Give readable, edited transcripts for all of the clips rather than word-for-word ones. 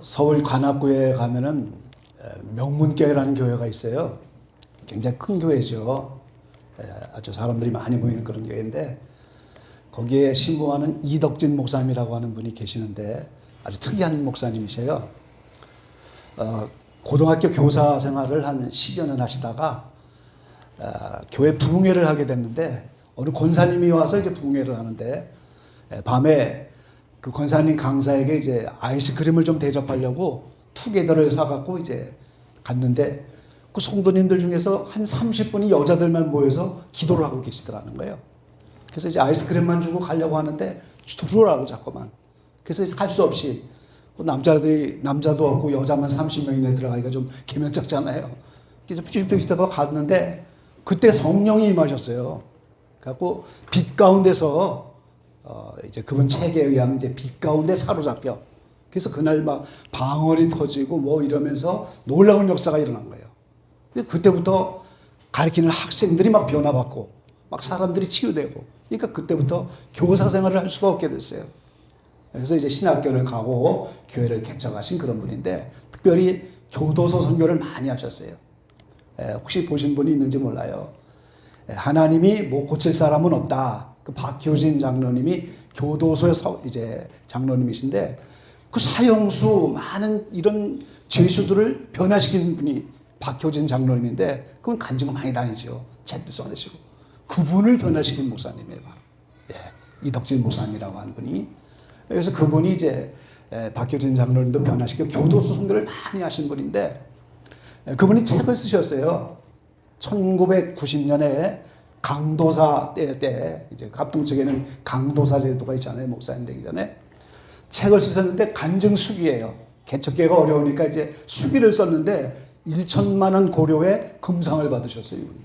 서울 관악구에 가면은 명문교회라는 교회가 있어요. 굉장히 큰 교회죠. 아주 사람들이 많이 모이는 그런 교회인데 거기에 신부하는 이덕진 목사님이라고 하는 분이 계시는데 아주 특이한 목사님이세요. 고등학교 교사 생활을 한 10여 년 하시다가 교회 부흥회를 하게 됐는데 어느 권사님이 와서 이제 부흥회를 하는데 밤에 그 권사님 강사에게 이제 아이스크림을 좀 대접하려고 투게더를 사갖고 이제 갔는데 그 성도님들 중에서 한 30분이 여자들만 모여서 기도를 하고 계시더라는 거예요. 그래서 이제 아이스크림만 주고 가려고 하는데 들어오라고 자꾸만. 그래서 할 수 없이 남자도 없고 여자만 30명이나 들어가기가 좀 개면적잖아요. 그래서 삐삐삐삐다가 갔는데 그때 성령이 임하셨어요. 그래갖고 빛 가운데서 이제 그분 책에 의하면 이제 빛 가운데 사로잡혀. 그래서 그날 막 방언이 터지고 뭐 이러면서 놀라운 역사가 일어난 거예요. 그때부터 가르치는 학생들이 막 변화받고 막 사람들이 치유되고 그러니까 그때부터 교사 생활을 할 수가 없게 됐어요. 그래서 이제 신학교를 가고 교회를 개척하신 그런 분인데 특별히 교도소 선교를 많이 하셨어요. 혹시 보신 분이 있는지 몰라요. 하나님이 못 고칠 사람은 없다. 그 박효진 장로님이 교도소의 이제 장로님이신데 그 사형수 많은 이런 죄수들을 변화시킨 분이 박효진 장로님인데 그분 간증을 많이 다니죠. 책도 써내시고 그분을 변화시킨 목사님이에요. 바로 이덕진 목사님이라고 하는 분이. 그래서 그분이 이제 박효진 장로님도 변화시켜 교도소 선교를 많이 하신 분인데 그분이 책을 쓰셨어요. 1990년에 강도사 때 이제 갑동쪽에는 강도사 제도가 있잖아요. 목사님 되기 전에 책을 쓰셨는데 간증 수기예요. 개척계가 어려우니까 이제 수기를 썼는데 1천만 원 고료의 금상을 받으셨어요. 이분이.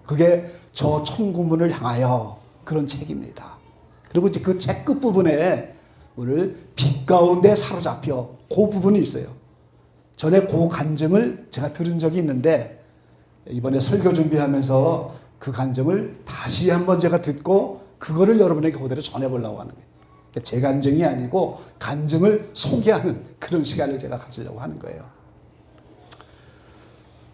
그게 저 천구문을 향하여 그런 책입니다. 그리고 그 책 끝부분에 오늘 빛 가운데 사로잡혀 그 부분이 있어요. 전에 그 간증을 제가 들은 적이 있는데 이번에 설교 준비하면서 그 간증을 다시 한번 제가 듣고 그거를 여러분에게 그대로 전해보려고 하는 거예요. 제 간증이 아니고 간증을 소개하는 그런 시간을 제가 가지려고 하는 거예요.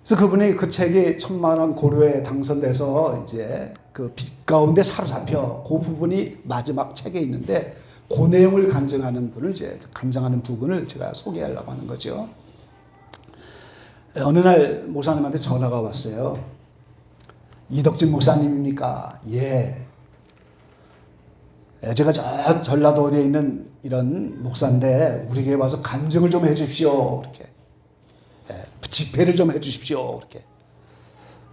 그래서 그분이 그 책이 1,000만 원 고료에 당선돼서 이제 그 빛 가운데 사로잡혀 그 부분이 마지막 책에 있는데 그 내용을 간증하는 분을 이제 간증하는 부분을 제가 소개하려고 하는 거죠. 어느 날 목사님한테 전화가 왔어요. 이덕진 목사님입니까? 예. 제가 저 전라도 어디에 있는 이런 목사인데 우리 교회 와서 간증을 좀 해주십시오. 이렇게. 집회를 좀 해주십시오. 이렇게.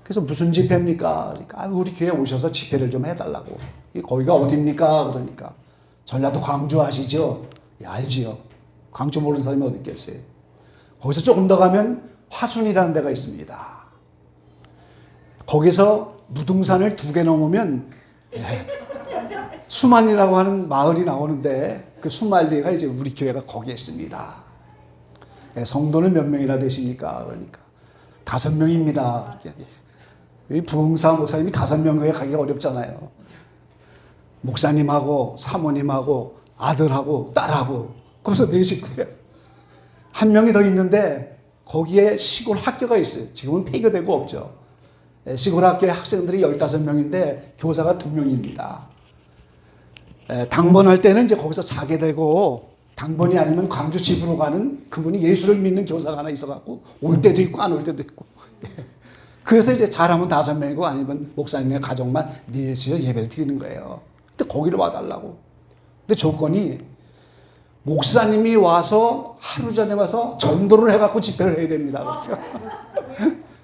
그래서 무슨 집회입니까? 그러니까 우리 교회 오셔서 집회를 좀 해달라고. 거기가 어디입니까? 그러니까 전라도 광주 아시죠? 예, 알지요. 광주 모르는 사람이 어디 있겠어요? 거기서 조금 더 가면 화순이라는 데가 있습니다. 거기서 무등산을 2개 넘으면 수만리라고 하는 마을이 나오는데 그 수만리가 이제 우리 교회가 거기에 있습니다. 성도는 몇 명이나 되십니까? 그러니까 5명입니다. 이 부흥사 목사님이 5명 교회 가기가 어렵잖아요. 목사님하고 사모님하고 아들하고 딸하고 거기서 4식구예요. 한 명이 더 있는데 거기에 시골 학교가 있어요. 지금은 폐교되고 없죠. 시골 학교에 학생들이 15명인데 교사가 2명입니다. 당번할 때는 이제 거기서 자게 되고 당번이 아니면 광주 집으로 가는 그분이 예수를 믿는 교사가 하나 있어갖고 올 때도 있고 안 올 때도 있고 그래서 이제 잘하면 5명이고 아니면 목사님의 가족만 넷이서 예배를 드리는 거예요. 근데 거기로 와달라고. 근데 조건이 목사님이 와서 하루 전에 와서 전도를 해갖고 집회를 해야 됩니다.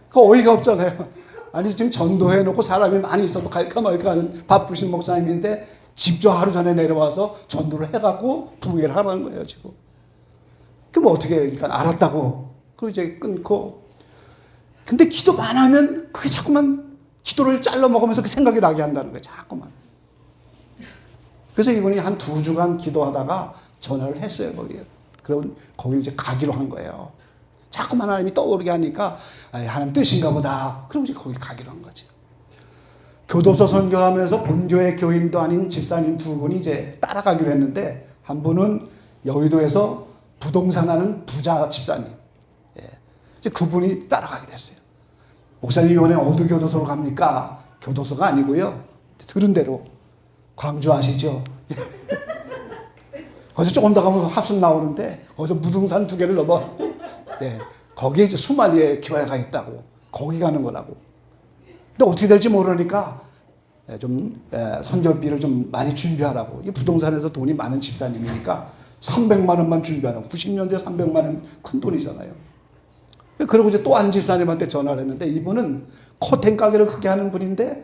그 어이가 없잖아요. 아니 지금 전도해놓고 사람이 많이 있어도 갈까 말까 하는 바쁘신 목사님인데 직접 하루 전에 내려와서 전도를 해갖고 부흥회를 하라는 거예요, 지금. 그럼 어떻게 해요? 일단 알았다고. 그리고 이제 끊고. 근데 기도만 하면 그게 자꾸만 기도를 잘라 먹으면서 그 생각이 나게 한다는 거예요, 자꾸만. 그래서 이분이 한 2주간 기도하다가 전화를 했어요, 거기에. 그럼 거기를 이제 가기로 한 거예요. 자꾸만 하나님이 떠오르게 하니까 하나님 뜻인가 보다. 그럼 이제 거기 가기로 한 거죠. 교도소 선교하면서 본교회 교인도 아닌 집사님 2분이 이제 따라가기로 했는데 한 분은 여의도에서 부동산 하는 부자 집사님. 예. 이제 그분이 따라가기로 했어요. 목사님 이번에 어느 교도소로 갑니까? 교도소가 아니고요. 들은 대로 광주 아시죠? 거기서 조금 더 가면 하순 나오는데 거기서 무등산 2개를 넘어가고 예. 거기에 이제 수만리에 교회가 있다고 거기 가는 거라고. 근데 어떻게 될지 모르니까 좀 선교비를 좀 많이 준비하라고. 이 부동산에서 돈이 많은 집사님이니까 300만 원만 준비하라고. 90년대 300만 원 큰 돈이잖아요. 그리고 이제 또 한 집사님한테 전화를 했는데 이분은 커튼 가게를 크게 하는 분인데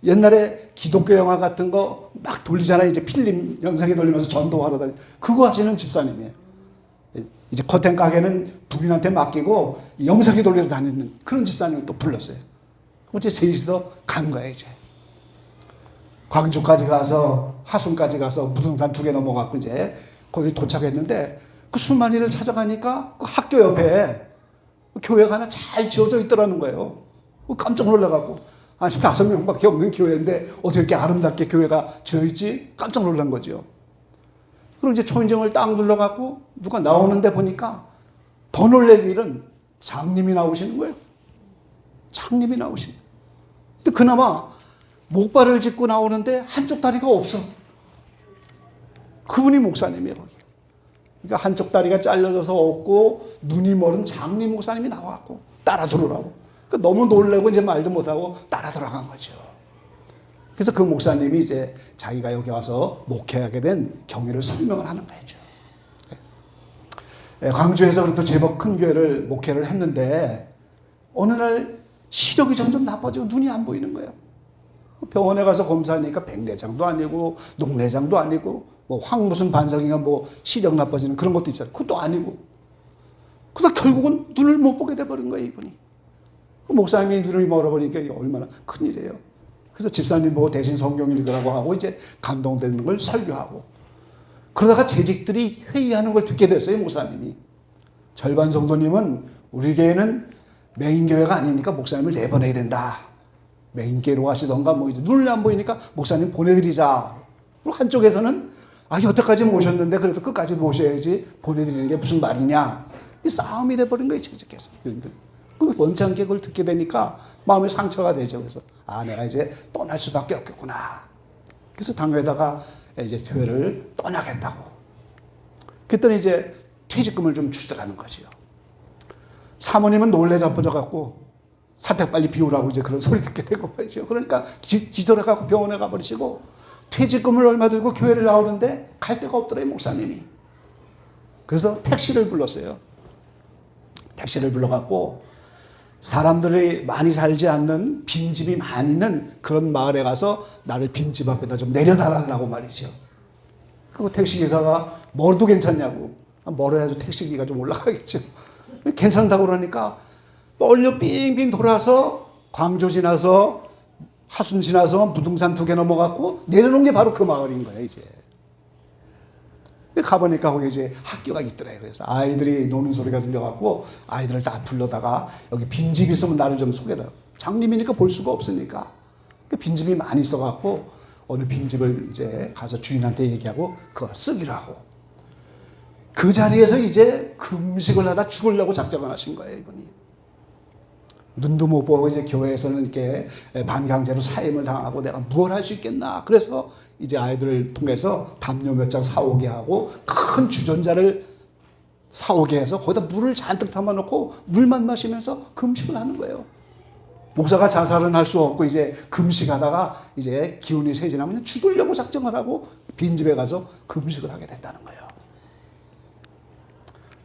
옛날에 기독교 영화 같은 거 막 돌리잖아요. 이제 필름 영상에 돌리면서 전도하러 다니 그거 하시는 집사님이에요. 이제 커튼 가게는 부인한테 맡기고 영상에 돌리러 다니는 그런 집사님을 또 불렀어요. 어째 셋이서 간 거예요. 이제 광주까지 가서 하순까지 가서 부동산 2개 넘어가고 이제 거기 도착했는데 그 수만리를 찾아가니까 그 학교 옆에 교회가 하나 잘 지어져 있더라는 거예요. 깜짝 놀라갖고 아니 5명밖에 없는 교회인데 어떻게 이렇게 아름답게 교회가 지어있지? 깜짝 놀란 거죠. 그리고 이제 초인종을 딱 눌러갖고 누가 나오는데 보니까 더 놀랄 일은 장님이 나오시는 거예요. 장님이 나오시는 거예요. 근데 그나마 목발을 짚고 나오는데 한쪽 다리가 없어. 그분이 목사님이에요, 거기. 그러니까 한쪽 다리가 잘려져서 없고 눈이 멀은 장님 목사님이 나와갖고 따라 들어오라고. 그러니까 너무 놀래고 이제 말도 못하고 따라 들어간 거죠. 그래서 그 목사님이 이제 자기가 여기 와서 목회하게 된 경위를 설명을 하는 거죠. 광주에서 그래도 제법 큰 교회를 목회를 했는데 어느 날 시력이 점점 나빠지고 눈이 안 보이는 거예요. 병원에 가서 검사하니까 백내장도 아니고 녹내장도 아니고 뭐 황무슨 반성인가 뭐 시력 나빠지는 그런 것도 있잖아요. 그것도 아니고. 그러다 결국은 눈을 못 보게 돼버린 거예요, 이분이. 그 목사님이 눈이 멀어버리니까 이게 얼마나 큰일이에요. 그래서 집사님 보고 대신 성경 읽으라고 하고 이제 감동되는 걸 설교하고 그러다가 재직들이 회의하는 걸 듣게 됐어요, 목사님이. 절반 성도님은 우리 교회는 메인 교회가 아니니까 목사님을 내보내야 된다. 메인 교회로 가시던가 뭐 이제 눈을 안 보이니까 목사님 보내드리자. 그리고 한쪽에서는 아 여태까지 모셨는데 그래도 끝까지 모셔야지 보내드리는 게 무슨 말이냐. 이 싸움이 돼버린 거예요, 재직해서. 그 원치 않게 그걸 듣게 되니까 마음에 상처가 되죠. 그래서 아 내가 이제 떠날 수밖에 없겠구나. 그래서 당회에다가 이제 교회를 떠나겠다고. 그랬더니 이제 퇴직금을 좀 주더라는 거죠. 사모님은 놀래 자빠져갖고 사택 빨리 비우라고 이제 그런 소리 듣게 되고 말이죠. 그러니까 기절해갖고 병원에 가버리시고 퇴직금을 얼마 들고 교회를 나오는데 갈 데가 없더래요, 목사님이. 그래서 택시를 불렀어요. 택시를 불러갖고 사람들이 많이 살지 않는 빈집이 많이 있는 그런 마을에 가서 나를 빈집 앞에다 좀 내려달라고 말이죠. 그리고 택시기사가 멀어도 괜찮냐고. 멀어야지 택시비가 좀 올라가겠죠. 괜찮다고 그러니까 멀리 빙빙 돌아서 광주 지나서 하순 지나서 무등산 2개 넘어갔고 내려놓은 게 바로 그 마을인 거예요, 이제. 가보니까 거기 이제 학교가 있더래요. 그래서 아이들이 노는 소리가 들려갖고 아이들을 다 불러다가 여기 빈집 있으면 나를 좀 소개라. 장님이니까 볼 수가 없으니까. 빈집이 많이 있어갖고 어느 빈집을 이제 가서 주인한테 얘기하고 그걸 쓰기로 하고. 그 자리에서 이제 금식을 하다 죽으려고 작정을 하신 거예요, 이분이. 눈도 못 보고 이제 교회에서는 이렇게 반강제로 사임을 당하고 내가 뭘 할 수 있겠나. 그래서 이제 아이들을 통해서 담요 몇 장 사오게 하고 큰 주전자를 사오게 해서 거기다 물을 잔뜩 담아놓고 물만 마시면서 금식을 하는 거예요. 목사가 자살은 할 수 없고 이제 금식하다가 이제 기운이 쇠진하면 죽으려고 작정을 하고 빈집에 가서 금식을 하게 됐다는 거예요.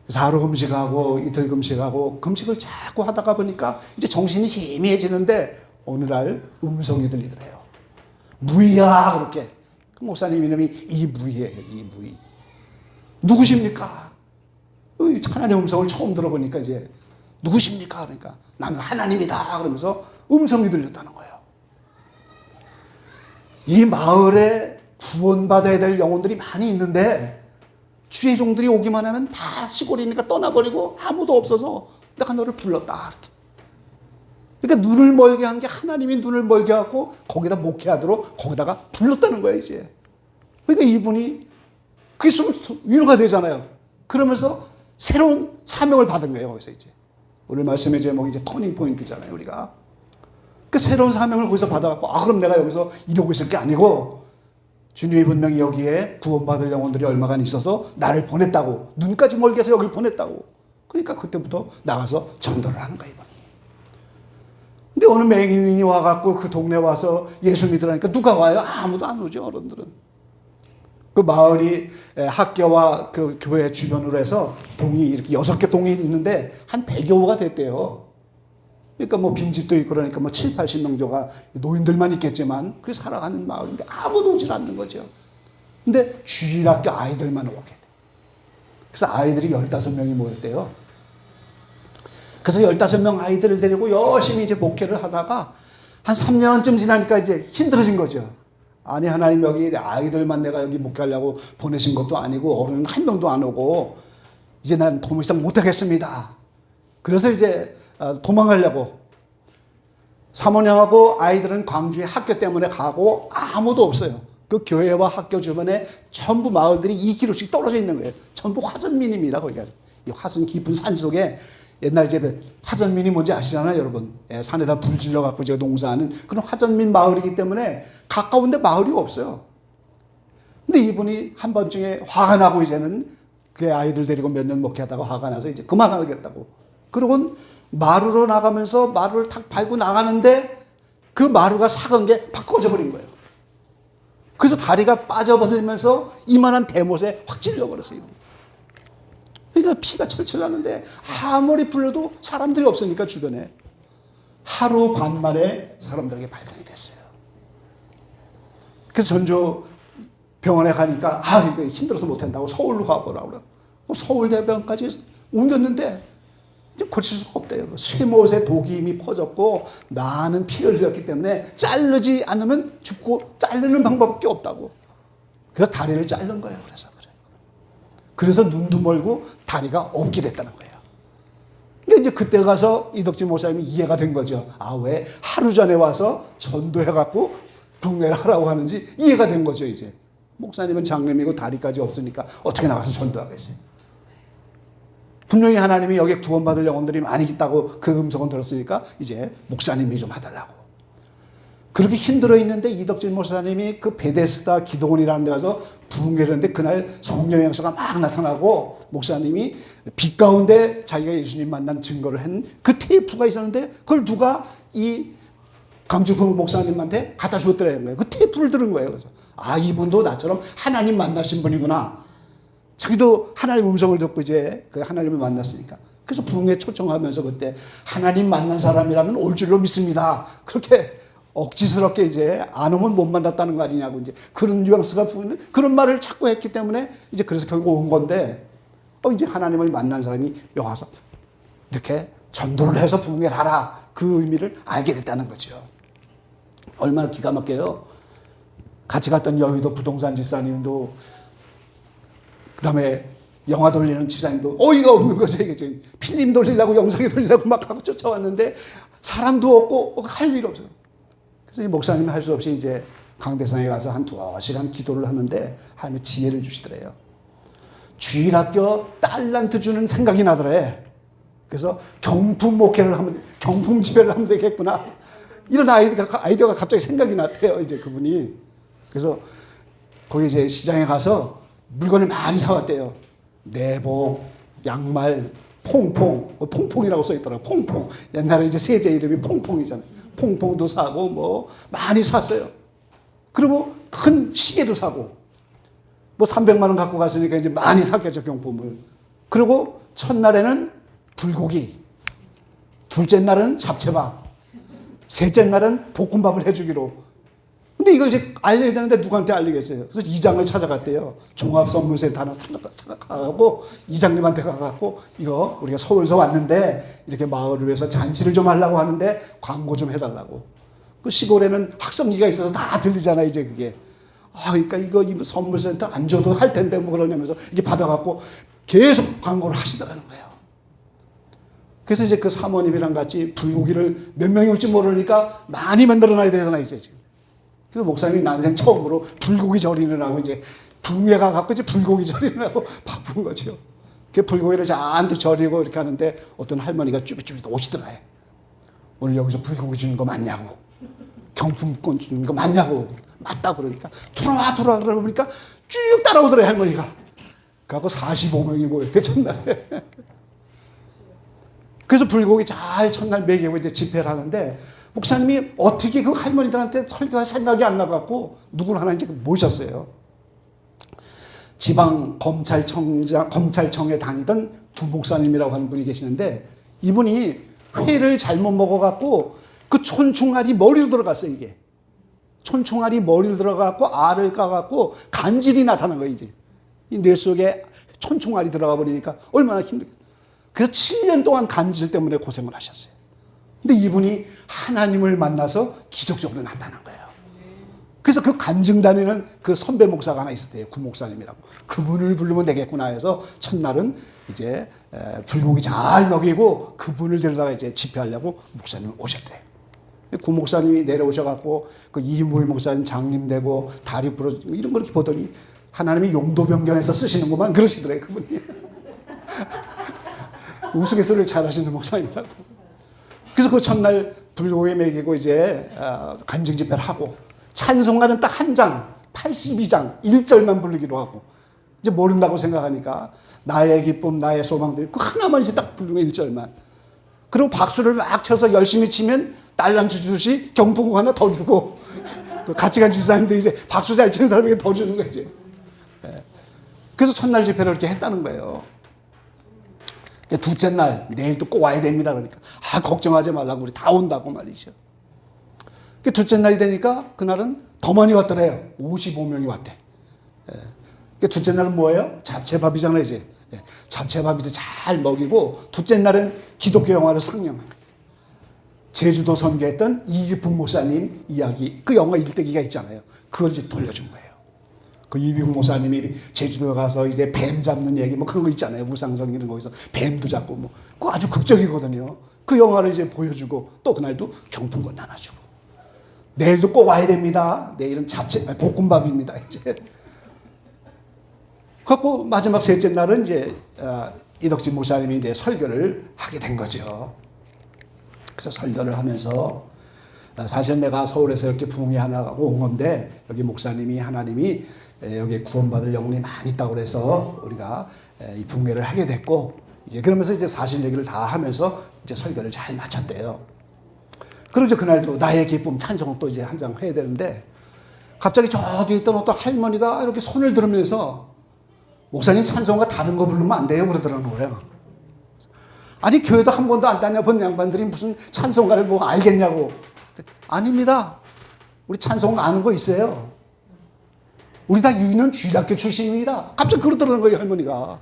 그래서 하루 금식하고 이틀 금식하고 금식을 자꾸 하다가 보니까 이제 정신이 희미해지는데 어느 날 음성이 들리더래요. 무의야 그렇게. 그 목사님 이름이 이무의예요. 이무의. 누구십니까? 하나님의 음성을 처음 들어보니까 이제 누구십니까? 그러니까 나는 하나님이다 그러면서 음성이 들렸다는 거예요. 이 마을에 구원받아야 될 영혼들이 많이 있는데 주의 종들이 오기만 하면 다 시골이니까 떠나버리고 아무도 없어서 내가 너를 불렀다. 이렇게. 그러니까 눈을 멀게 한 게 하나님이 눈을 멀게 하고 거기다 목회하도록 거기다가 불렀다는 거예요, 이제. 그러니까 이분이 그게 좀 위로가 되잖아요. 그러면서 새로운 사명을 받은 거예요. 거기서 이제 오늘 말씀의 제목이 이제 터닝 포인트잖아요. 우리가 그 새로운 사명을 거기서 받아갖고 그럼 내가 여기서 이러고 있을 게 아니고 주님이 분명히 여기에 구원받을 영혼들이 얼마간 있어서 나를 보냈다고, 눈까지 멀게 해서 여기를 보냈다고. 그러니까 그때부터 나가서 전도를 하는 거예요. 근데 어느 맹인이 와갖고 그 동네 와서 예수 믿으라니까 누가 와요? 아무도 안 오죠. 어른들은. 그 마을이 학교와 그 교회 주변으로 해서 동이 이렇게 6개 동이 있는데 한 100여 호가 됐대요. 그러니까 뭐 빈집도 있고 그러니까 뭐 7, 80명조가 노인들만 있겠지만 그게 살아가는 마을인데 아무도 오질 않는 거죠. 근데 주일학교 아이들만 오게 돼. 그래서 아이들이 15명이 모였대요. 그래서 15명 아이들을 데리고 열심히 이제 목회를 하다가 한 3년쯤 지나니까 이제 힘들어진 거죠. 아니, 하나님 여기 아이들만 내가 여기 목회하려고 보내신 것도 아니고 어른은 한 명도 안 오고 이제 난 더 이상 못하겠습니다. 그래서 이제 도망가려고 사모님하고 아이들은 광주에 학교 때문에 가고 아무도 없어요. 그 교회와 학교 주변에 전부 마을들이 2km씩 떨어져 있는 거예요. 전부 화전민입니다. 거기가 이 화성 깊은 산 속에 옛날 집에 화전민이 뭔지 아시잖아요, 여러분. 산에다 불 질러 갖고 제가 농사하는 그런 화전민 마을이기 때문에 가까운데 마을이 없어요. 근데 이분이 한밤중에 화가 나고 이제는 그 아이들 데리고 몇 년 목회하다가 화가 나서 이제 그만하겠다고. 그러고 마루로 나가면서 마루를 탁 밟고 나가는데 그 마루가 삭은 게 바꿔져 버린 거예요. 그래서 다리가 빠져버리면서 이만한 대못에 확 찔러버렸어요. 그러니까 피가 철철 나는데 아무리 불러도 사람들이 없으니까 주변에 하루 반 만에 사람들에게 발견이 됐어요. 그래서 전주 병원에 가니까 이거 힘들어서 못한다고 서울로 가보라고 그래요. 서울대병원까지 옮겼는데 이제 고칠 수가 없대요. 쇠못에 독이 이미 퍼졌고 나는 피를 흘렸기 때문에 자르지 않으면 죽고 자르는 방법밖에 없다고. 그래서 다리를 자른 거예요. 그래서 눈도 멀고 다리가 없게 됐다는 거예요. 근데 이제 그때 가서 이덕진 목사님이 이해가 된 거죠. 왜 하루 전에 와서 전도해갖고 부흥회를 하라고 하는지 이해가 된 거죠, 이제. 목사님은 장님이고 다리까지 없으니까 어떻게 나가서 전도하겠어요. 분명히 하나님이 여기에 구원받을 영혼들이 많이 있다고 그 음성을 들었으니까 이제 목사님이 좀 해달라고. 그렇게 힘들어 있는데 이덕진 목사님이 그 베데스다 기도원이라는 데 가서 부흥회를 했는데 그날 성령의 역사가 막 나타나고 목사님이 빛 가운데 자기가 예수님 만난 증거를 한 그 테이프가 있었는데 그걸 누가 이 강주 그 목사님한테 갖다 주었더라는 거예요. 그 테이프를 들은 거예요. 그래서 이분도 나처럼 하나님 만나신 분이구나. 자기도 하나님 음성을 듣고 이제 그 하나님을 만났으니까. 그래서 부흥회 초청하면서 그때 하나님 만난 사람이라면 올 줄로 믿습니다. 그렇게 억지스럽게 이제 안 오면 못 만났다는 거 아니냐고 이제 그런 뉘앙스가 보이는 그런 말을 자꾸 했기 때문에 이제 그래서 결국 온 건데 이제 하나님을 만난 사람이 여기 와서 이렇게 전도를 해서 부흥회를 하라. 그 의미를 알게 됐다는 거죠. 얼마나 기가 막혀요. 같이 갔던 여의도 부동산 집사님도 그다음에 영화 돌리는 집사님도 어이가 없는 거죠. 이게 지금 필름 돌리려고 영상에 돌리려고 막 하고 쫓아왔는데 사람도 없고 할 일 없어요. 그래서 이 목사님이 할 수 없이 이제 강대상에 가서 한 2시간 기도를 하는데 하나님이 지혜를 주시더래요. 주일학교 달란트 주는 생각이 나더래. 그래서 경품 목회를 하면, 경품 집회를 하면 되겠구나. 이런 아이디어가 갑자기 생각이 났대요. 이제 그분이. 그래서 거기 이제 시장에 가서 물건을 많이 사왔대요. 내복, 양말, 퐁퐁, 퐁퐁이라고 써있더라고요. 퐁퐁. 옛날에 이제 세제 이름이 퐁퐁이잖아요. 퐁퐁도 사고 뭐 많이 샀어요. 그리고 큰 시계도 사고 뭐 300만 원 갖고 갔으니까 이제 많이 샀겠죠, 경품을. 그리고 첫날에는 불고기, 둘째 날은 잡채밥, 셋째 날은 볶음밥을 해주기로. 근데 이걸 이제 알려야 되는데 누구한테 알리겠어요? 그래서 이장을 찾아갔대요. 종합선물센터 하나 찾아가고 이장님한테 가갖고 이거 우리가 서울서 왔는데 이렇게 마을을 위해서 잔치를 좀 하려고 하는데 광고 좀 해달라고. 그 시골에는 확성기가 있어서 다 들리잖아요, 이제 그게. 그러니까 이거 선물센터 안 줘도 할 텐데 뭐 그러냐면서 이렇게 받아갖고 계속 광고를 하시더라는 거예요. 그래서 이제 그 사모님이랑 같이 불고기를 몇 명이 올지 모르니까 많이 만들어놔야 되잖아요, 이제 지금. 그래서 목사님이 난생 처음으로 불고기 절이느라고 이제 부흥회가 갖고 이제 불고기 절이느라고 바쁜 거죠. 그 불고기를 잔뜩 절이고 이렇게 하는데 어떤 할머니가 쭈삣쭈삣 오시더라요. 오늘 여기서 불고기 주는 거 맞냐고. 경품권 주는 거 맞냐고. 맞다고 그러니까 들어와 그러니까 쭉 따라오더래요, 할머니가. 그래갖고 45명이 모였대, 첫날에. 그래서 불고기 잘 첫날 먹이고 이제 집회를 하는데, 목사님이 어떻게 그 할머니들한테 설교할 생각이 안 나갖고 누구를 하나 이제 모셨어요. 지방 검찰청에 다니던 두 목사님이라고 하는 분이 계시는데, 이분이 회를 잘못 먹어갖고 그 촌충알이 머리로 들어갔어요, 이게. 촌충알이 머리로 들어가갖고 알을 까갖고 간질이 나타난 거예요, 이제. 이 뇌 속에 촌충알이 들어가 버리니까 얼마나 힘들겠어요. 그래서 7년 동안 간질 때문에 고생을 하셨어요. 근데 이분이 하나님을 만나서 기적적으로 나타난 거예요. 그래서 그 간증단에는 그 선배 목사가 하나 있었대요. 구 목사님이라고. 그분을 부르면 되겠구나 해서 첫날은 이제 불고기 잘 먹이고 그분을 데려다가 이제 집회하려고 목사님이 오셨대요. 구 목사님이 내려오셔갖고 그 이무희 목사님 장님 되고 다리 부러지고 이런 걸 이렇게 보더니 하나님이 용도 변경해서 쓰시는구만 그러시더래요, 그분이. 우스갯소리를 잘 하시는 목사님이라고. 그래서 그 첫날 불고기 먹이고 이제 간증 집회를 하고 찬송가는 딱 한 장, 82장, 1절만 부르기로 하고 이제 모른다고 생각하니까 나의 기쁨, 나의 소망들 그 하나만 이제 딱 부르고 1절만. 그리고 박수를 막 쳐서 열심히 치면 딸랑 주듯이 경품국 하나 더 주고 같이 간 집사님들이 이제 박수 잘 치는 사람에게 더 주는 거지. 그래서 첫날 집회를 이렇게 했다는 거예요. 둘째 날 내일 또 꼭 와야 됩니다. 그러니까 걱정하지 말라고 우리 다 온다고 말이죠. 둘째 날이 되니까 그날은 더 많이 왔더래요. 55명이 왔대. 둘째 날은 뭐예요? 잡채밥이잖아요, 이제. 잡채밥 이제 잘 먹이고 둘째 날은 기독교 영화를 상영한 거예요. 제주도 선교했던 이기풍 목사님 이야기, 그 영화 일대기가 있잖아요. 그걸 이제 돌려준 거예요. 그 이기풍 목사님이 제주도에 가서 이제 뱀 잡는 얘기 뭐 그런 거 있잖아요. 우상성 이런 거기서 뱀도 잡고 뭐 그거 아주 극적이거든요. 그 영화를 이제 보여주고 또 그날도 경품권 나눠주고 내일도 꼭 와야 됩니다. 내일은 볶음밥입니다. 이제 그래고 마지막 셋째 날은 이제 이덕진 목사님이 이제 설교를 하게 된 거죠. 그래서 설교를 하면서 사실 내가 서울에서 이렇게 부흥회 하나 온 건데 여기 목사님이 하나님이 여기 구원받을 영혼이 많이 있다고 그래서 우리가 이 부흥회를 하게 됐고 이제 그러면서 이제 사실 얘기를 다 하면서 이제 설교를 잘 마쳤대요. 그리고 이제 그날도 나의 기쁨 찬송을 또 이제 한 장 해야 되는데 갑자기 저 뒤에 있던 어떤 할머니가 이렇게 손을 들으면서 목사님 찬송가 다른 거 부르면 안 돼요 그러더라는 거예요. 아니 교회도 한 번도 안 다녀본 양반들이 무슨 찬송가를 뭐 알겠냐고. 아닙니다. 우리 찬송가 아는 거 있어요. 우리 다 유인원 주일학교 출신입니다. 갑자기 그러더라는 거예요 할머니가.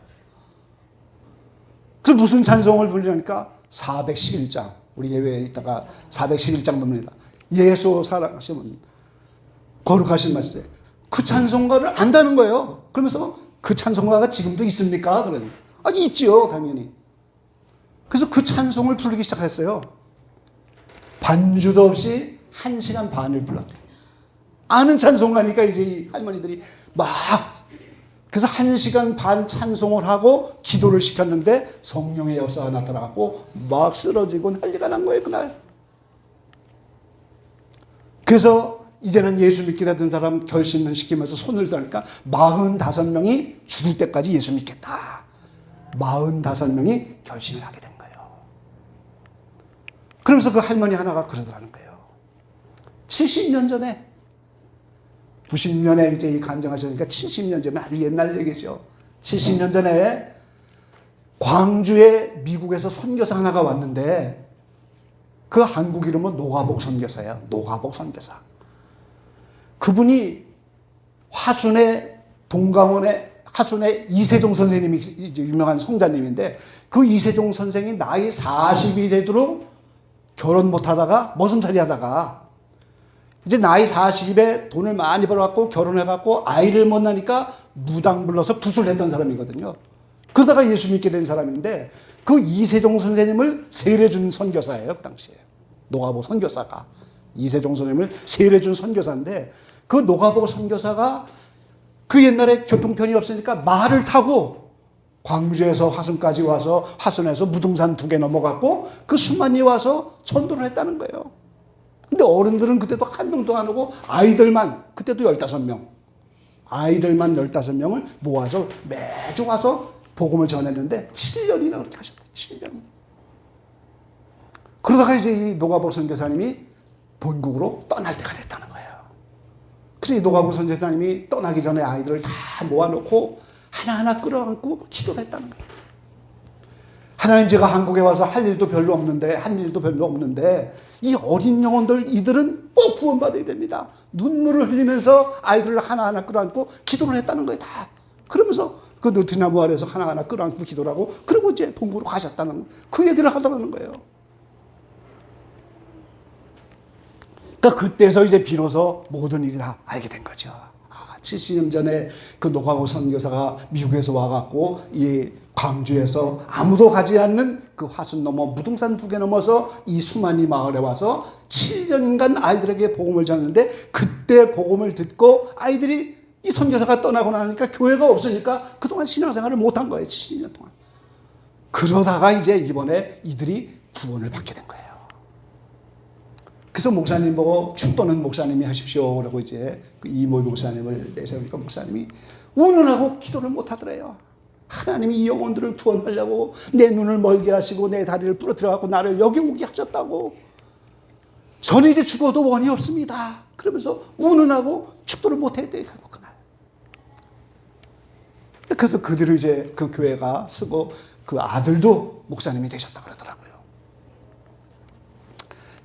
그래서 무슨 찬송을 부르려니까 411장 우리 예외에 있다가 411장 부릅니다. 예수 사랑하시면 거룩하신 말씀. 그 찬송가를 안다는 거예요. 그러면서 그 찬송가가 지금도 있습니까? 그러니 아니 있지요 당연히. 그래서 그 찬송을 부르기 시작했어요. 반주도 없이 1시간 반을 불렀대요. 아는 찬송가니까 이제 이 할머니들이 막 그래서 1시간 반 찬송을 하고 기도를 시켰는데 성령의 역사가 나타나고 막 쓰러지고 난리가 난 거예요 그날. 그래서 이제는 예수 믿게 되던 사람 결심을 시키면서 손을 들니까 45명이 죽을 때까지 예수 믿겠다. 45명이 결심을 하게 된 거예요. 그러면서 그 할머니 하나가 그러더라는 거예요. 70년 전에 90년에 이제 이 간증하셨으니까 70년 전에 아주 옛날 얘기죠. 70년 전에 광주에 미국에서 선교사 하나가 왔는데 그 한국 이름은 노가복 선교사예요. 노가복 선교사. 그분이 화순의 동강원의 화순의 이세종 선생님이 이제 유명한 성자님인데 그 이세종 선생이 나이 40이 되도록 결혼 못하다가 머슴살이 하다가 이제 나이 40에 돈을 많이 벌어갖고 결혼해갖고 아이를 못 낳으니까 무당 불러서 붓을 했던 사람이거든요. 그러다가 예수 믿게 된 사람인데 그 이세종 선생님을 세례준 선교사예요. 그 당시에 노가복 선교사가 이세종 선생님을 세례준 선교사인데 그 노가복 선교사가 그 옛날에 교통편이 없으니까 말을 타고 광주에서 화순까지 와서 화순에서 무등산 2개 넘어갔고 그 수만이 와서 전도를 했다는 거예요. 근데 어른들은 그때도 한 명도 안 오고 아이들만 그때도 15명 아이들만 15명을 모아서 매주 와서 복음을 전했는데 7년이나 그렇게 하셨대요. 7년. 그러다가 이제 이 노가복 선교사님이 본국으로 떠날 때가 됐다는 거예요. 그래서 이 노가복 선교사님이 떠나기 전에 아이들을 다 모아놓고 하나하나 끌어안고 기도를 했다는 거예요. 하나님, 제가 한국에 와서 할 일도 별로 없는데 이 어린 영혼들, 이들은 꼭 구원받아야 됩니다. 눈물을 흘리면서 아이들을 하나하나 끌어안고 기도를 했다는 거예요. 다. 그러면서 그 느티나무 아래에서 하나하나 끌어안고 기도를 하고 그리고 이제 본국으로 가셨다는 그 얘기를 하더라는 거예요. 그러니까 그때서 이제 비로소 모든 일이 다 알게 된 거죠. 70년 전에 그 노가복 선교사가 미국에서 와갖고 이 광주에서 아무도 가지 않는 그 화순 넘어 무등산 2개 넘어서 이 수만이 마을에 와서 7년간 아이들에게 복음을 전했는데 그때 복음을 듣고 아이들이 이 선교사가 떠나고 나니까 교회가 없으니까 그동안 신앙생활을 못한 거예요. 70년 동안. 그러다가 이제 이번에 이들이 구원을 받게 된 거예요. 그래서 목사님 보고 축도는 목사님이 하십시오 라고 이제 그 이모 목사님을 내세우니까 목사님이 운운하고 기도를 못 하더래요. 하나님이 이 영혼들을 구원하려고 내 눈을 멀게 하시고 내 다리를 부러뜨려갖고 나를 여기 오게 하셨다고. 저는 이제 죽어도 원이 없습니다. 그러면서 운운하고 축도를 못 했대요. 결국 그날. 그래서 그대로 이제 그 교회가 쓰고 그 아들도 목사님이 되셨다고 그러더라고요.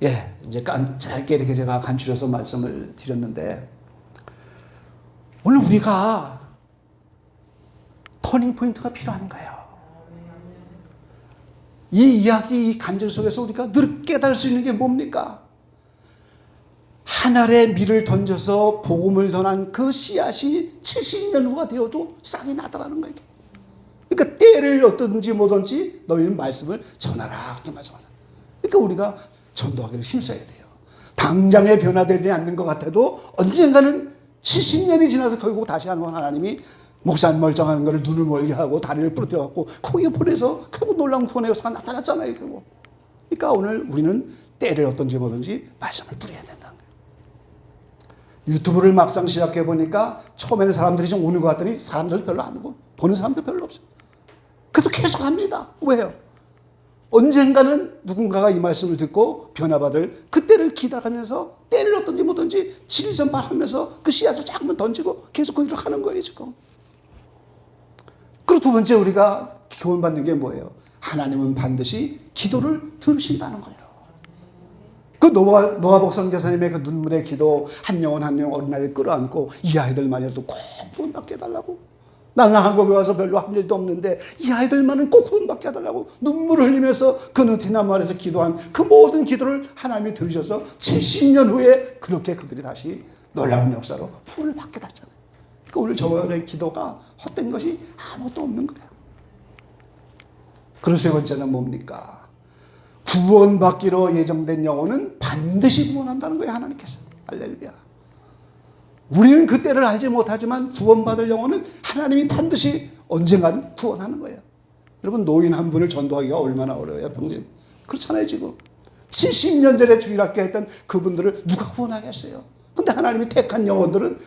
예, 이제 짧게 이렇게 제가 간추려서 말씀을 드렸는데 오늘 우리가 터닝 포인트가 필요한 거예요. 이 이야기, 이 간증 속에서 우리가 늘 깨달을 수 있는 게 뭡니까? 한 알의 밀을 던져서 복음을 전한 그 씨앗이 70년 후가 되어도 싹이 나더라는 거예요. 그러니까 때를 어떤지 뭐든지 너희는 말씀을 전하라 그렇게 말씀하잖아요. 그러니까 우리가 전도하기를 힘써야 돼요. 당장에 변화되지 않는 것 같아도 언젠가는 70년이 지나서 결국 다시 한번 하나님이 목사님 멀쩡한 거를 눈을 멀게 하고 다리를 부러뜨려갖고 거기에 보내서 결국 놀라운 구원의 역사가 나타났잖아요. 결국. 그러니까 오늘 우리는 때를 어떤지 뭐든지 말씀을 뿌려야 된다는 거예요. 유튜브를 막상 시작해 보니까 처음에는 사람들이 좀 오는 것 같더니 사람들 별로 안 오고 보는 사람들 별로 없어요. 그래도 계속 합니다. 왜요? 언젠가는 누군가가 이 말씀을 듣고 변화받을 그때를 기다리면서 때를 어떤지 뭐든지 지리전발하면서 그 씨앗을 자꾸만 던지고 계속 그 일을 하는 거예요 지금. 그리고 두 번째 우리가 교훈받는 게 뭐예요? 하나님은 반드시 기도를 들으신다는 거예요. 그 노가복 선교사님의 그 눈물의 기도, 한 영혼 한 영혼 어린아이를 끌어안고 이 아이들만이라도 꼭 구원받게 해달라고. 나는 한국에 와서 별로 한 일도 없는데 이 아이들만은 꼭 구원받게 해달라고 눈물을 흘리면서 그 느티나무 아래서 기도한 그 모든 기도를 하나님이 들으셔서 70년 후에 그렇게 그들이 다시 놀라운 역사로 구원을 받게 됐잖아요. 그러니까 오늘 저의 기도가 헛된 것이 아무것도 없는 거예요. 그리고 세 번째는 뭡니까? 구원받기로 예정된 영혼은 반드시 구원한다는 거예요. 하나님께서. 할렐루야. 우리는 그때를 알지 못하지만 구원받을 영혼은 하나님이 반드시 언젠가는 구원하는 거예요. 여러분 노인 한 분을 전도하기가 얼마나 어려워요. 평생. 그렇잖아요 지금. 70년 전에 주일학교 했던 그분들을 누가 구원하겠어요. 근데 하나님이 택한 영혼들은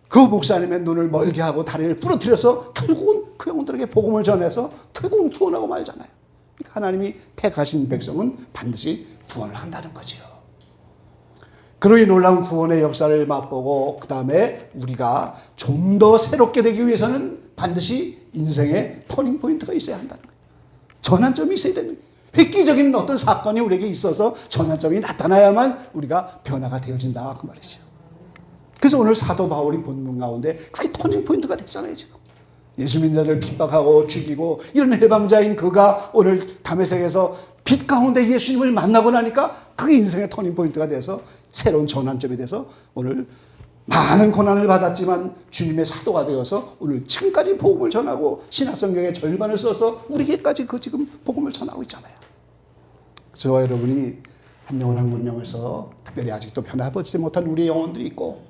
그 목사님의 눈을 멀게 하고 다리를 부러뜨려서 결국은 그 영혼들에게 복음을 전해서 결국은 구원하고 말잖아요. 그러니까 하나님이 택하신 백성은 반드시 구원을 한다는 거죠. 그로 이 놀라운 구원의 역사를 맛보고 그 다음에 우리가 좀 더 새롭게 되기 위해서는 반드시 인생의 터닝 포인트가 있어야 한다는 거예요. 전환점이 있어야 되는 거예요. 획기적인 어떤 사건이 우리에게 있어서 전환점이 나타나야만 우리가 변화가 되어진다 그 말이죠. 그래서 오늘 사도 바울이 본문 가운데 그게 터닝 포인트가 됐잖아요 지금. 예수 믿는 자들 핍박하고 죽이고 이런 해방자인 그가 오늘 다메섹에서 빛 가운데 예수님을 만나고 나니까 그게 인생의 터닝 포인트가 돼서 새로운 전환점이 돼서 오늘 많은 고난을 받았지만 주님의 사도가 되어서 오늘 지금까지 복음을 전하고 신약성경의 절반을 써서 우리에게까지 그 지금 복음을 전하고 있잖아요. 저와 여러분이 한 영혼 한 군명에서 특별히 아직도 변화하지 못한 우리의 영혼들이 있고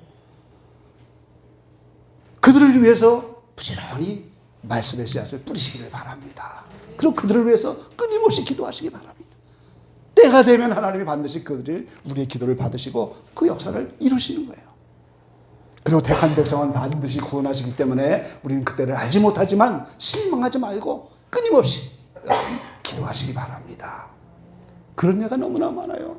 그들을 위해서 부지런히 말씀의 씨앗을 뿌리시기를 바랍니다. 그리고 그들을 위해서 끊임없이 기도하시기 바랍니다. 때가 되면 하나님이 반드시 그들이 우리의 기도를 받으시고 그 역사를 이루시는 거예요. 그리고 택한 백성은 반드시 구원하시기 때문에 우리는 그때를 알지 못하지만 실망하지 말고 끊임없이 기도하시기 바랍니다. 그런 예가 너무나 많아요.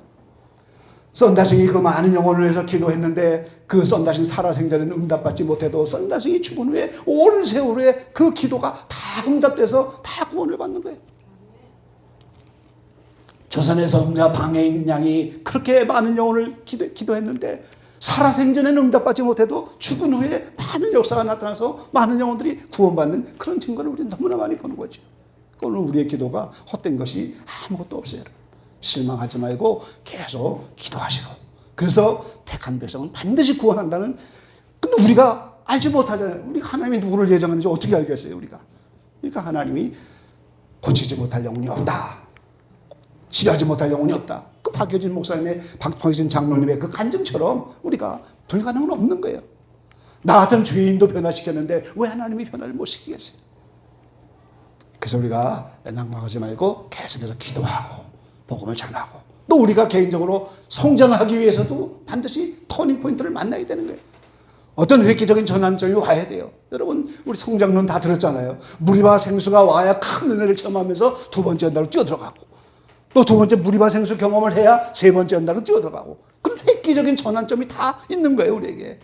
썬다싱이 그 많은 영혼을 위해서 기도했는데 그 썬다싱 살아생전에는 응답받지 못해도 썬다싱이 죽은 후에 오랜 세월에 그 기도가 다 응답돼서 다 구원을 받는 거예요. 조선의 성자 방해인 양이 그렇게 많은 영혼을 기도했는데 살아생전에는 응답받지 못해도 죽은 후에 많은 역사가 나타나서 많은 영혼들이 구원받는 그런 증거를 우리는 너무나 많이 보는 거죠. 오늘 우리의 기도가 헛된 것이 아무것도 없어요. 실망하지 말고 계속 기도하시고, 그래서 택한 백성은 반드시 구원한다는. 근데 우리가 알지 못하잖아요. 우리가 하나님이 누구를 예정하는지 어떻게 알겠어요, 우리가. 그러니까 하나님이 고치지 못할 영혼이 없다, 치료하지 못할 영혼이 없다. 그 박효진 목사님의, 박효진 장로님의 그 간증처럼 우리가 불가능은 없는 거예요. 나 같은 죄인도 변화시켰는데 왜 하나님이 변화를 못 시키겠어요? 그래서 우리가 낭망하지 말고 계속해서 기도하고 복음을 전하고, 또 우리가 개인적으로 성장하기 위해서도 반드시 터닝포인트를 만나야 되는 거예요. 어떤 획기적인 전환점이 와야 돼요. 여러분, 우리 성장론 다 들었잖아요. 무리와 생수가 와야 큰 은혜를 체험하면서 두 번째 연달로 뛰어들어가고, 또 두 번째 무리와 생수 경험을 해야 세 번째 연달로 뛰어들어가고, 그런 획기적인 전환점이 다 있는 거예요, 우리에게.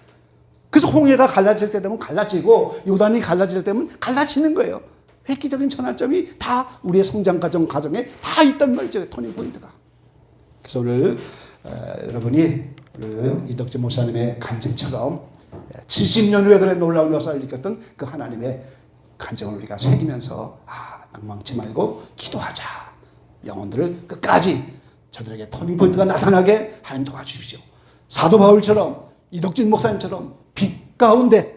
그래서 홍해가 갈라질 때 되면 갈라지고 요단이 갈라질 때 되면 갈라지는 거예요. 획기적인 전환점이 다 우리의 성장 과정에 다 있단 말이죠. 터닝 포인트가. 그래서 오늘 여러분이 오늘 이덕진 목사님의 간증처럼 70년 후에 그런 놀라운 역사를 일으켰던 그 하나님의 간증을 우리가 새기면서 낭망치 말고 기도하자. 영혼들을 끝까지 저들에게 터닝 포인트가 나타나게 하나님 도와주십시오. 사도 바울처럼, 이덕진 목사님처럼 빛 가운데서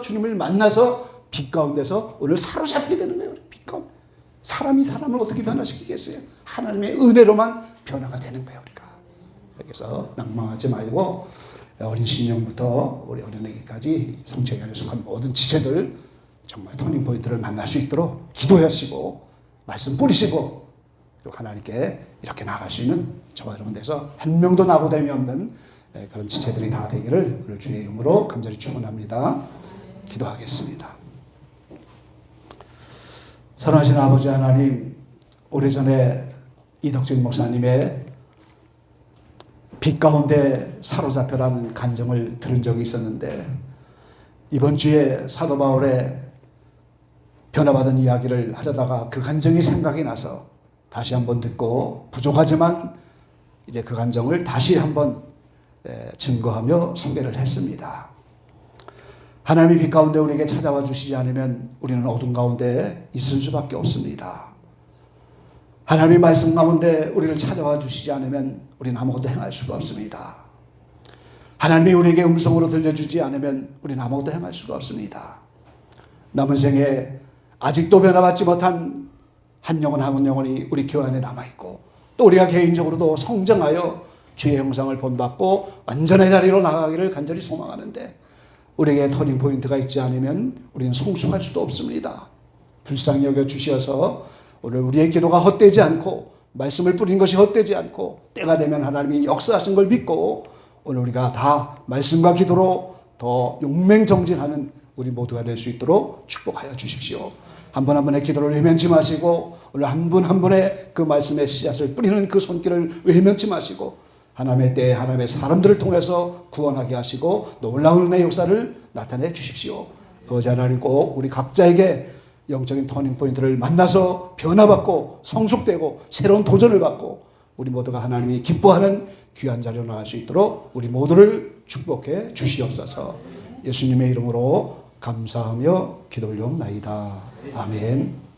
주님을 만나서 빛 가운데서 오늘 사로잡히게 되는 거예요. 빛 가운데. 사람이 사람을 어떻게 변화시키겠어요? 하나님의 은혜로만 변화가 되는 거예요, 우리가. 여기서 낭망하지 말고 어린 신령부터 우리 어린애기까지 성체에 속한 모든 지체들 정말 터닝 포인트를 만날 수 있도록 기도하시고 말씀 뿌리시고, 그리고 하나님께 이렇게 나아갈 수 있는 저와 여러분 돼서 한 명도 나고됨이 없는 그런 지체들이 다 되기를 오늘 주의 이름으로 간절히 축원합니다. 기도하겠습니다. 사랑하신 아버지 하나님, 오래전에 이덕진 목사님의 빛 가운데 사로잡혀라는 간증을 들은 적이 있었는데, 이번 주에 사도 바울의 변화받은 이야기를 하려다가 그 간증이 생각이 나서 다시 한번 듣고, 부족하지만 이제 그 간증을 다시 한번 증거하며 소개를 했습니다. 하나님이 빛 가운데 우리에게 찾아와 주시지 않으면 우리는 어둠 가운데 있을 수밖에 없습니다. 하나님의 말씀 가운데 우리를 찾아와 주시지 않으면 우리는 아무것도 행할 수가 없습니다. 하나님이 우리에게 음성으로 들려주지 않으면 우리는 아무것도 행할 수가 없습니다. 남은 생에 아직도 변화받지 못한 한 영혼이 우리 교회 안에 남아있고, 또 우리가 개인적으로도 성장하여 주의 형상을 본받고 완전의 자리로 나가기를 간절히 소망하는데, 우리에게 터닝 포인트가 있지 않으면 우리는 성숙할 수도 없습니다. 불쌍히 여겨 주셔서 오늘 우리의 기도가 헛되지 않고 말씀을 뿌린 것이 헛되지 않고 때가 되면 하나님이 역사하신 걸 믿고 오늘 우리가 다 말씀과 기도로 더 용맹정진하는 우리 모두가 될 수 있도록 축복하여 주십시오. 한 분 한 분의 기도를 외면치 마시고 오늘 한 분 한 분의 그 말씀의 씨앗을 뿌리는 그 손길을 외면치 마시고 하나님의 때에 하나님의 사람들을 통해서 구원하게 하시고 놀라운 은혜의 역사를 나타내 주십시오. 아버지 하나님, 꼭 우리 각자에게 영적인 터닝포인트를 만나서 변화받고 성숙되고 새로운 도전을 받고 우리 모두가 하나님이 기뻐하는 귀한 자리로 나갈 수 있도록 우리 모두를 축복해 주시옵소서. 예수님의 이름으로 감사하며 기도 올려옵나이다. 아멘.